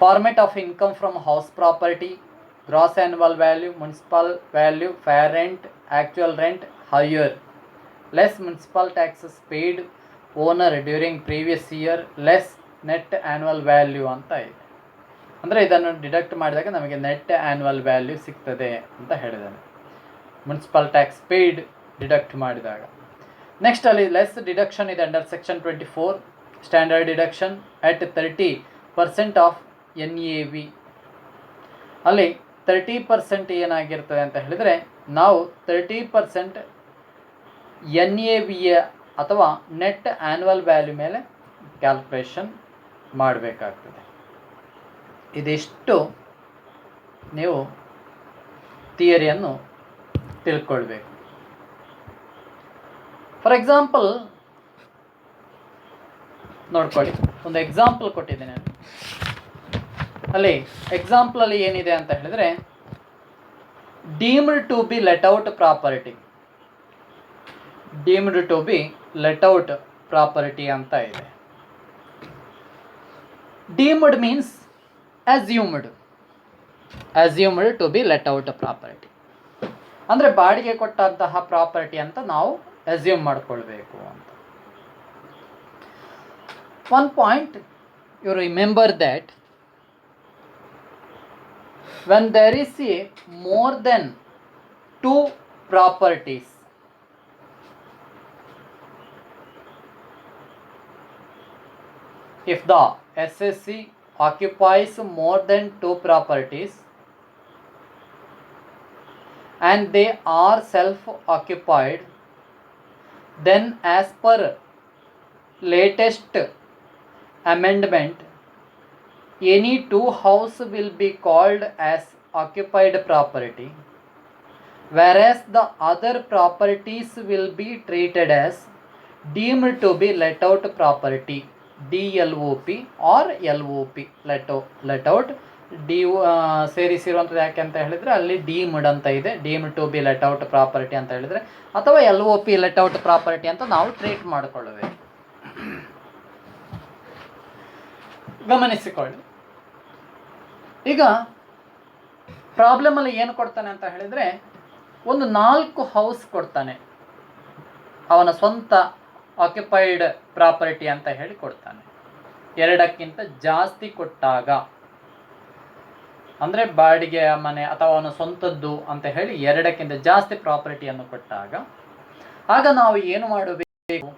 Format of income from house property, gross annual value, municipal value, fair rent, actual rent higher, less municipal taxes paid owner during previous year, less net annual value ಅಂತ ಇದೆ. ಅಂದರೆ ಇದನ್ನು ಡಿಡಕ್ಟ್ ಮಾಡಿದಾಗ ನಮಗೆ ನೆಟ್ ಆ್ಯನ್ಯುವಲ್ ವ್ಯಾಲ್ಯೂ ಸಿಗ್ತದೆ ಅಂತ ಹೇಳಿದ್ದಾನೆ, municipal tax paid deduct ಮಾಡಿದಾಗ. ನೆಕ್ಸ್ಟ್ ಅಲ್ಲಿ ಲೆಸ್ ಡಿಡಕ್ಷನ್ ಇದೆ under section 24, standard deduction at 30% of NAV. ಅಲ್ಲಿ 30% ಏನಾಗಿರ್ತದೆ ಅಂತ ಹೇಳಿದರೆ ನಾವು 30% NAV ಅಥವಾ ನೆಟ್ ಆ್ಯನ್ಯುವಲ್ ವ್ಯಾಲ್ಯೂ ಮೇಲೆ ಕ್ಯಾಲ್ಕುಲೇಷನ್ ಮಾಡಬೇಕಾಗ್ತದೆ. ಇದಿಷ್ಟು ನೀವು ಥಿಯರಿಯನ್ನು ತಿಳ್ಕೊಳ್ಬೇಕು. ಫಾರ್ ಎಕ್ಸಾಂಪಲ್ ನೋಡ್ಕೊಳ್ಳಿ, ಒಂದು ಎಕ್ಸಾಂಪಲ್ ಕೊಟ್ಟಿದ್ದೇನೆ. ಅಲ್ಲಿ ಎಕ್ಸಾಂಪಲಲ್ಲಿ ಏನಿದೆ ಅಂತ ಹೇಳಿದರೆ, deemed to be let out property deemed to be let out property ಅಂತ ಇದೆ. Deemed means assumed to be let out property. ಅಂದರೆ ಬಾಡಿಗೆ ಕೊಟ್ಟಂತಹ ಪ್ರಾಪರ್ಟಿ ಅಂತ ನಾವು ಅಸ್ಯೂಮ್ ಮಾಡ್ಕೊಳ್ಬೇಕು ಅಂತ. One point you remember that when there is a more than two properties, if the SSC occupies more than two properties and they are self-occupied, then as per latest amendment, any two house will be called as occupied property, whereas the other properties will be treated as deemed to be let out property, DLOP or LOP, let out. ಸೇರಿಸಿರುವಂಥದ್ದು ಯಾಕೆ ಅಂತ ಹೇಳಿದರೆ ಅಲ್ಲಿ deemed ಅಂತ ಇದೆ, deemed to be let out property ಅಂತ ಹೇಳಿದರೆ, ಅಥವಾ LOP ಲೆಟ್ ಔಟ್ ಪ್ರಾಪರ್ಟಿ ಅಂತ ನಾವು ಟ್ರೀಟ್ ಮಾಡಿಕೊಳ್ಳಬೇಕು. ಗಮನಿಸಿಕೊಳ್ಳಿ. ಈಗ ಪ್ರಾಬ್ಲಮಲ್ಲಿ ಏನು ಕೊಡ್ತಾನೆ ಅಂತ ಹೇಳಿದರೆ, ಒಂದು 4 ಹೌಸ್ ಕೊಡ್ತಾನೆ, ಅವನ ಸ್ವಂತ ಆಕ್ಯುಪೈಡ್ ಪ್ರಾಪರ್ಟಿ ಅಂತ ಹೇಳಿ ಕೊಡ್ತಾನೆ. 2ಕ್ಕಿಂತ ಜಾಸ್ತಿ ಕೊಟ್ಟಾಗ, ಅಂದರೆ ಬಾಡಿಗೆಯ ಮನೆ ಅಥವಾ ಅವನ ಸ್ವಂತದ್ದು ಅಂತ ಹೇಳಿ 2ಕ್ಕಿಂತ ಜಾಸ್ತಿ ಪ್ರಾಪರ್ಟಿಯನ್ನು ಕೊಟ್ಟಾಗ, ಆಗ ನಾವು ಏನು ಮಾಡಬೇಕು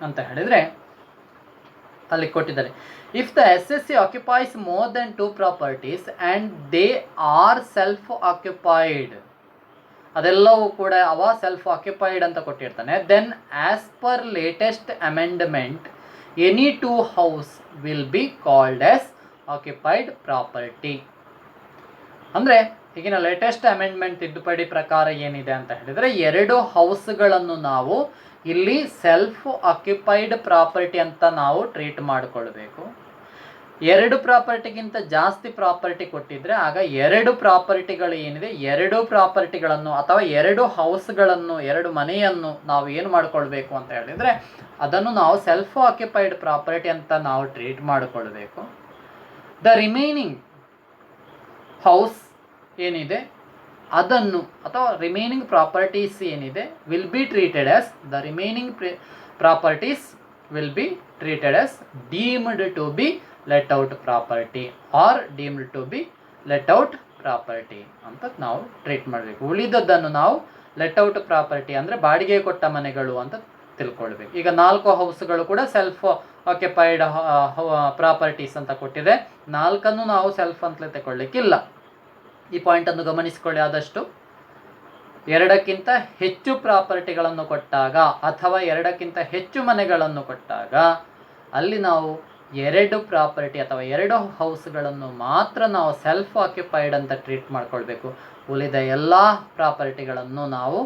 ಅಂತ ಹೇಳಿದರೆ, ಅಲ್ಲಿ ಕೊಟ್ಟಿದ್ದಾರೆ, if the SSC occupies more than two properties and they are self occupied, ಅದೆಲ್ಲವೂ ಕೂಡ ಅವ ಸೆಲ್ಫ್ ಆಕ್ಯುಪೈಡ್ ಅಂತ ಕೊಟ್ಟಿರ್ತಾನೆ, then as per latest amendment any two house will be called as occupied property. ಅಂದರೆ ಈಗಿನ ಲೇಟೆಸ್ಟ್ ಅಮೆಂಡ್ಮೆಂಟ್ ತಿದ್ದುಪಡಿ ಪ್ರಕಾರ ಏನಿದೆ ಅಂತ ಹೇಳಿದರೆ, 2 ಹೌಸ್ಗಳನ್ನು ನಾವು ಇಲ್ಲಿ ಸೆಲ್ಫ್ ಆಕ್ಯುಪೈಡ್ ಪ್ರಾಪರ್ಟಿ ಅಂತ ನಾವು ಟ್ರೀಟ್ ಮಾಡಿಕೊಳ್ಬೇಕು. 2 ಪ್ರಾಪರ್ಟಿಗಿಂತ ಜಾಸ್ತಿ ಪ್ರಾಪರ್ಟಿ ಕೊಟ್ಟಿದ್ರೆ ಆಗ 2 ಪ್ರಾಪರ್ಟಿಗಳು ಏನಿದೆ, 2 ಪ್ರಾಪರ್ಟಿಗಳನ್ನು ಅಥವಾ 2 ಹೌಸ್ಗಳನ್ನು, 2 ಮನೆಯನ್ನು ನಾವು ಏನು ಮಾಡಿಕೊಳ್ಬೇಕು ಅಂತ ಹೇಳಿದರೆ, ಅದನ್ನು ನಾವು ಸೆಲ್ಫ್ ಆಕ್ಯುಪೈಡ್ ಪ್ರಾಪರ್ಟಿ ಅಂತ ನಾವು ಟ್ರೀಟ್ ಮಾಡಿಕೊಳ್ಬೇಕು. ದ ರಿಮೈನಿಂಗ್ ಹೌಸ್ ಏನಿದೆ ಅದನ್ನು, ಅಥವಾ ರಿಮೈನಿಂಗ್ ಪ್ರಾಪರ್ಟೀಸ್ ಏನಿದೆ, will be treated as, the remaining properties will be treated as deemed to be let out property or deemed to be let out property ಅಂತ ನಾವು treat ಮಾಡಬೇಕು. ಉಳಿದದ್ದನ್ನು ನಾವು ಲೆಟ್ ಔಟ್ ಪ್ರಾಪರ್ಟಿ ಅಂದರೆ ಬಾಡಿಗೆ ಕೊಟ್ಟ ಮನೆಗಳು ಅಂತ ತಿಳ್ಕೊಳ್ಬೇಕು. ಈಗ 4 ಹೌಸ್ಗಳು ಕೂಡ ಸೆಲ್ಫ್ ಆಕ್ಯುಪೈಡ್ ಪ್ರಾಪರ್ಟೀಸ್ ಅಂತ ಕೊಟ್ಟಿದೆ, 4 ನಾವು ಸೆಲ್ಫ್ ಅಂತಲೇ ತಗೊಳ್ಳಿಕ್ಕಿಲ್ಲ. ಈ ಪಾಯಿಂಟನ್ನು ಗಮನಿಸಿಕೊಳ್ಳಿ ಆದಷ್ಟು. 2ಕ್ಕಿಂತ ಹೆಚ್ಚು ಪ್ರಾಪರ್ಟಿಗಳನ್ನು ಕೊಟ್ಟಾಗ ಅಥವಾ 2ಕ್ಕಿಂತ ಹೆಚ್ಚು ಮನೆಗಳನ್ನು ಕೊಟ್ಟಾಗ ಅಲ್ಲಿ ನಾವು 2 ಪ್ರಾಪರ್ಟಿ ಅಥವಾ 2 ಹೌಸ್ಗಳನ್ನು ಮಾತ್ರ ನಾವು ಸೆಲ್ಫ್ ಆಕ್ಯುಪೈಡ್ ಅಂತ ಟ್ರೀಟ್ ಮಾಡ್ಕೊಳ್ಬೇಕು. ಉಳಿದ ಎಲ್ಲ ಪ್ರಾಪರ್ಟಿಗಳನ್ನು ನಾವು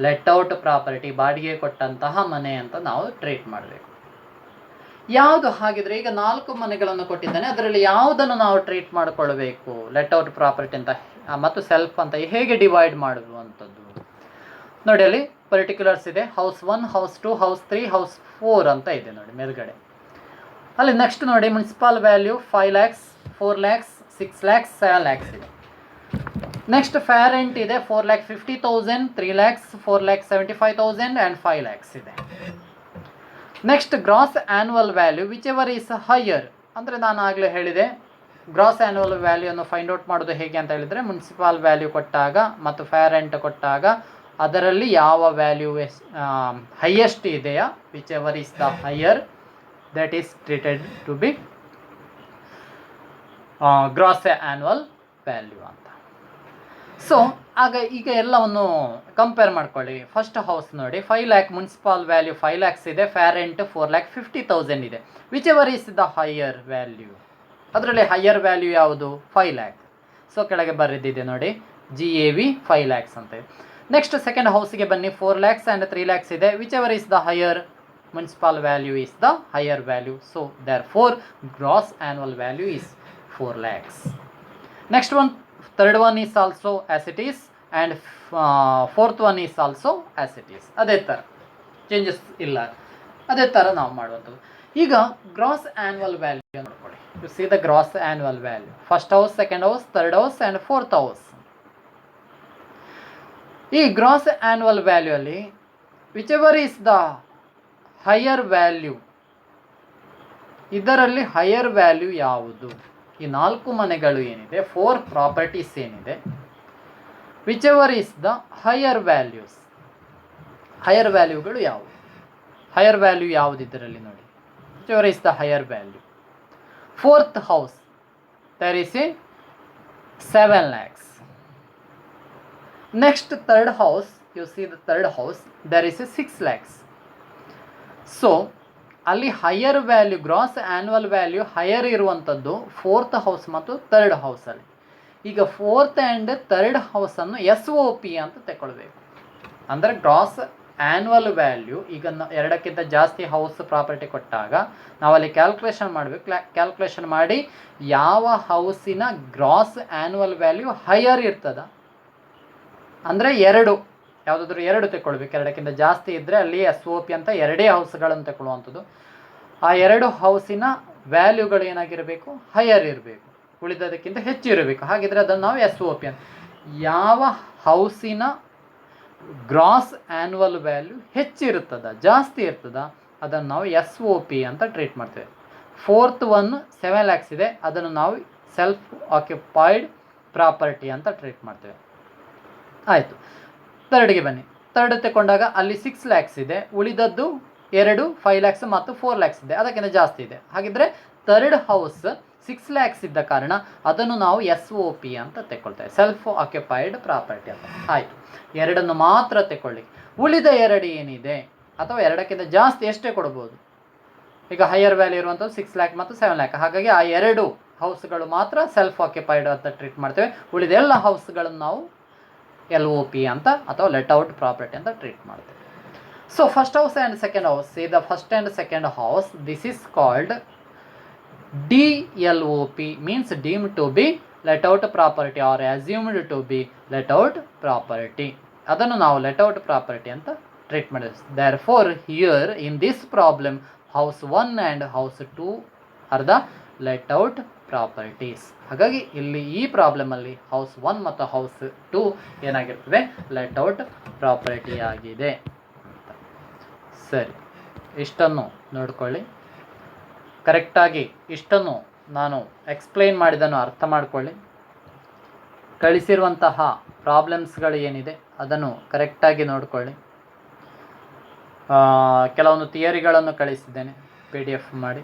ಲೆಟ್ ಔಟ್ ಪ್ರಾಪರ್ಟಿ, ಬಾಡಿಗೆ ಕೊಟ್ಟಂತಹ ಮನೆ ಅಂತ ನಾವು ಟ್ರೀಟ್ ಮಾಡಬೇಕು. ಯಾವುದು ಹಾಗಿದ್ರೆ, ಈಗ 4 ಮನೆಗಳನ್ನು ಕೊಟ್ಟಿದ್ದಾನೆ, ಅದರಲ್ಲಿ ಯಾವುದನ್ನು ನಾವು ಟ್ರೀಟ್ ಮಾಡಿಕೊಳ್ಬೇಕು ಲೆಟ್ ಔಟ್ ಪ್ರಾಪರ್ಟಿ ಅಂತ ಮತ್ತು ಸೆಲ್ಫ್ ಅಂತ ಹೇಗೆ ಡಿವೈಡ್ ಮಾಡುವಂಥದ್ದು ನೋಡಿ. ಅಲ್ಲಿ ಪರ್ಟಿಕ್ಯುಲರ್ಸ್ ಇದೆ, ಹೌಸ್ 1, ಹೌಸ್ 2, ಹೌಸ್ 3, ಹೌಸ್ 4 ಅಂತ ಇದೆ ನೋಡಿ ಮೇಲ್ಗಡೆ. ಅಲ್ಲಿ ನೆಕ್ಸ್ಟ್ ನೋಡಿ, municipal value 5 lakhs, 4 lakhs, 6 lakhs, 7 lakhs ಇದೆ. ನೆಕ್ಸ್ಟ್ ಫೇರ್ ರೆಂಟ್ ಇದೆ 4,50,000, 3 lakhs, 4,75,000 ಆ್ಯಂಡ್ 5 lakhs ಇದೆ. Next gross annual value whichever is higher, ಅಂದರೆ ನಾನು ಆಗಲೇ ಹೇಳಿದೆ ಗ್ರಾಸ್ ಆ್ಯನ್ಯುವಲ್ ವ್ಯಾಲ್ಯೂಯನ್ನು ಫೈಂಡ್ ಔಟ್ ಮಾಡೋದು ಹೇಗೆ ಅಂತ ಹೇಳಿದರೆ, ಮುನ್ಸಿಪಲ್ ವ್ಯಾಲ್ಯೂ ಕೊಟ್ಟಾಗ ಮತ್ತು ಫೇರ್ ರೆಂಟ್ ಕೊಟ್ಟಾಗ ಅದರಲ್ಲಿ ಯಾವ ವ್ಯಾಲ್ಯೂ ಹೈಯೆಸ್ಟ್ ಇದೆಯಾ, which ever is the higher, that is treated to be gross annual value ಅಂತ. ಸೊ ಆಗ ಈಗ ಎಲ್ಲವನ್ನು ಕಂಪೇರ್ ಮಾಡ್ಕೊಳ್ಳಿ. ಫಸ್ಟ್ ಹೌಸ್ ನೋಡಿ, 5 lakh ಮುನ್ಸಿಪಲ್ ವ್ಯಾಲ್ಯೂ 5 lakhs ಇದೆ, ಫೇರ್ ರೆಂಟ್ 4,50,000 ಇದೆ. Which ever is the higher value, ಅದರಲ್ಲಿ ಹೈಯರ್ ವ್ಯಾಲ್ಯೂ ಯಾವುದು, 5 lakh. ಸೊ ಕೆಳಗೆ ಬರೆದಿದೆ ನೋಡಿ, GAV 5 lakhs ಅಂತ ಇದೆ. ನೆಕ್ಸ್ಟ್ ಸೆಕೆಂಡ್ ಹೌಸ್ಗೆ ಬನ್ನಿ, 4 lakhs ಆ್ಯಂಡ್ 3 lakhs ಇದೆ. Which ever is the higher, municipal value is the higher value, so therefore gross annual value is 4 lakhs. Next one, third one is also as it is and fourth one is also as it is. ಅದೇ ಥರ changes ಇಲ್ಲ, ಅದೇ ಥರ ನಾವು ಮಾಡುವಂಥದ್ದು. ಈಗ gross annual value ನೋಡ್ಕೊಳ್ಳಿ. You see the gross annual value, first house, second house, third house and fourth house. ಈ ಗ್ರಾಸ್ ಆ್ಯನ್ಯುವಲ್ ವ್ಯಾಲ್ಯೂ ಅಲ್ಲಿ whichever is the higher value, ಇದರಲ್ಲಿ ಹೈಯರ್ ವ್ಯಾಲ್ಯೂ ಯಾವುದು? ಈ 4 ಮನೆಗಳು ಏನಿದೆ, 4 ಪ್ರಾಪರ್ಟೀಸ್ ಏನಿದೆ, whichever is the higher values, higher ವ್ಯಾಲ್ಯೂಗಳು ಯಾವುವು? ಹೈಯರ್ ವ್ಯಾಲ್ಯೂ ಯಾವುದು ಇದರಲ್ಲಿ ನೋಡಿ, which ever is the higher value. Fourth house there is a 7 lakhs. Next third house, you see the third house, there is a 6 lakhs. So ಅಲ್ಲಿ higher value, gross annual value higher ಇರುವಂಥದ್ದು fourth house ಮತ್ತು third ಹೌಸಲ್ಲಿ. ಈಗ fourth and third ಹೌಸನ್ನು SOP ಅಂತ ತಗೊಳ್ಬೇಕು. ಅಂದರೆ gross annual value, ಈಗ ಎರಡಕ್ಕಿಂತ ಜಾಸ್ತಿ ಹೌಸ್ ಪ್ರಾಪರ್ಟಿ ಕೊಟ್ಟಾಗ ನಾವಲ್ಲಿ ಕ್ಯಾಲ್ಕುಲೇಷನ್ ಮಾಡಬೇಕು. ಕ್ಯಾಲ್ಕುಲೇಷನ್ ಮಾಡಿ ಯಾವ ಹೌಸಿನ ಗ್ರಾಸ್ ಆ್ಯನ್ಯುವಲ್ ವ್ಯಾಲ್ಯೂ ಹೈಯರ್ ಇರ್ತದ, ಅಂದರೆ ಯಾವುದಾದ್ರೂ 2 ತಗೊಳ್ಬೇಕು. ಎರಡಕ್ಕಿಂತ ಜಾಸ್ತಿ ಇದ್ದರೆ ಅಲ್ಲಿ SOP ಅಂತ 2 ಹೌಸ್ಗಳನ್ನು ತಗೊಳ್ಳುವಂಥದ್ದು. ಆ 2 ಹೌಸಿನ ವ್ಯಾಲ್ಯೂಗಳು ಏನಾಗಿರಬೇಕು, ಹೈಯರ್ ಇರಬೇಕು, ಉಳಿದದಕ್ಕಿಂತ ಹೆಚ್ಚು ಇರಬೇಕು. ಹಾಗಿದ್ರೆ ಅದನ್ನು ನಾವು SOP ಅಂತ. ಯಾವ ಹೌಸಿನ ಗ್ರಾಸ್ ಆ್ಯನ್ಯುವಲ್ ವ್ಯಾಲ್ಯೂ ಹೆಚ್ಚಿರ್ತದ, ಜಾಸ್ತಿ ಇರ್ತದ, ಅದನ್ನು ನಾವು SOP ಅಂತ ಟ್ರೀಟ್ ಮಾಡ್ತೇವೆ. ಫೋರ್ತ್ ಒನ್ 7 lakhs ಇದೆ, ಅದನ್ನು ನಾವು ಸೆಲ್ಫ್ ಆಕ್ಯುಪೈಡ್ ಪ್ರಾಪರ್ಟಿ ಅಂತ ಟ್ರೀಟ್ ಮಾಡ್ತೇವೆ. ಆಯಿತು. ಥರ್ಡ್ಗೆ ಬನ್ನಿ. ಥರ್ಡ್ ತಗೊಂಡಾಗ ಅಲ್ಲಿ 6 lakhs ಇದೆ, ಉಳಿದದ್ದು 2 5 lakhs ಮತ್ತು 4 lakhs ಇದೆ, ಅದಕ್ಕಿಂತ ಜಾಸ್ತಿ ಇದೆ. ಹಾಗಿದ್ರೆ ಥರ್ಡ್ ಹೌಸ್ 6 lakhs ಇದ್ದ ಕಾರಣ ಅದನ್ನು ನಾವು SOP ಅಂತ ತಗೊಳ್ತೇವೆ, ಸೆಲ್ಫ್ ಆಕ್ಯುಪೈಡ್ ಪ್ರಾಪರ್ಟಿ ಅಂತ. ಆಯಿತು, 2 ಮಾತ್ರ ತಗೊಳ್ಳಿ. ಉಳಿದ 2 ಏನಿದೆ, ಅಥವಾ 2ಕ್ಕಿಂತ ಜಾಸ್ತಿ ಎಷ್ಟೇ ಕೊಡ್ಬೋದು. ಈಗ ಹೈಯರ್ ವ್ಯಾಲ್ಯೂ ಇರುವಂಥದ್ದು 6 lakh ಮತ್ತು 7 lakh, ಹಾಗಾಗಿ ಆ 2 ಹೌಸ್ಗಳು ಮಾತ್ರ ಸೆಲ್ಫ್ ಆಕ್ಯುಪೈಡ್ ಅಂತ ಟ್ರೀಟ್ ಮಾಡ್ತೇವೆ. ಉಳಿದ ಎಲ್ಲ ಹೌಸ್ಗಳನ್ನು ನಾವು LOP ಅಂತ ಅಥವಾ ಲೆಟ್ ಔಟ್ ಪ್ರಾಪರ್ಟಿ ಅಂತ ಟ್ರೀಟ್ ಮಾಡ್ತೇವೆ. So first house and second house, C the first and second house, this is called DLOP, means deemed to be let out property or assumed to be let out property. ಅದನ್ನು ನಾವು let out property ಅಂತ treat ಮಾಡಿದ್ವಿ. Therefore here in this problem house 1 and house 2 are the let out properties. ಹಾಗಾಗಿ ಇಲ್ಲಿ ಈ ಪ್ರಾಬ್ಲಮಲ್ಲಿ house 1 ಮತ್ತು house 2 ಏನಾಗಿರ್ತದೆ, let out property ಆಗಿದೆ. ಸರಿ, ಇಷ್ಟನ್ನು ನೋಡ್ಕೊಳ್ಳಿ. ಕರೆಕ್ಟಾಗಿ ಇಷ್ಟನ್ನು ನಾನು ಎಕ್ಸ್ಪ್ಲೈನ್ ಮಾಡಿದ್ದನ್ನು ಅರ್ಥ ಮಾಡ್ಕೊಳ್ಳಿ. ಕಳಿಸಿರುವಂತಹ ಪ್ರಾಬ್ಲಮ್ಸ್ಗಳು ಏನಿದೆ ಅದನ್ನು ಕರೆಕ್ಟಾಗಿ ನೋಡ್ಕೊಳ್ಳಿ. ಕೆಲವೊಂದು ಥಿಯರಿಗಳನ್ನು ಕಳಿಸಿದ್ದೇನೆ, PDF ಮಾಡಿ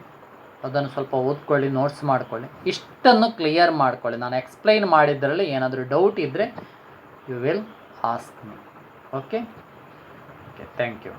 ಅದನ್ನು ಸ್ವಲ್ಪ ಓದ್ಕೊಳ್ಳಿ, ನೋಟ್ಸ್ ಮಾಡ್ಕೊಳ್ಳಿ. ಇಷ್ಟನ್ನು ಕ್ಲಿಯರ್ ಮಾಡ್ಕೊಳ್ಳಿ. ನಾನು ಎಕ್ಸ್ಪ್ಲೈನ್ ಮಾಡಿದ್ದರಲ್ಲಿ ಏನಾದರೂ ಡೌಟ್ ಇದ್ದರೆ you will ask me. Okay, thank you.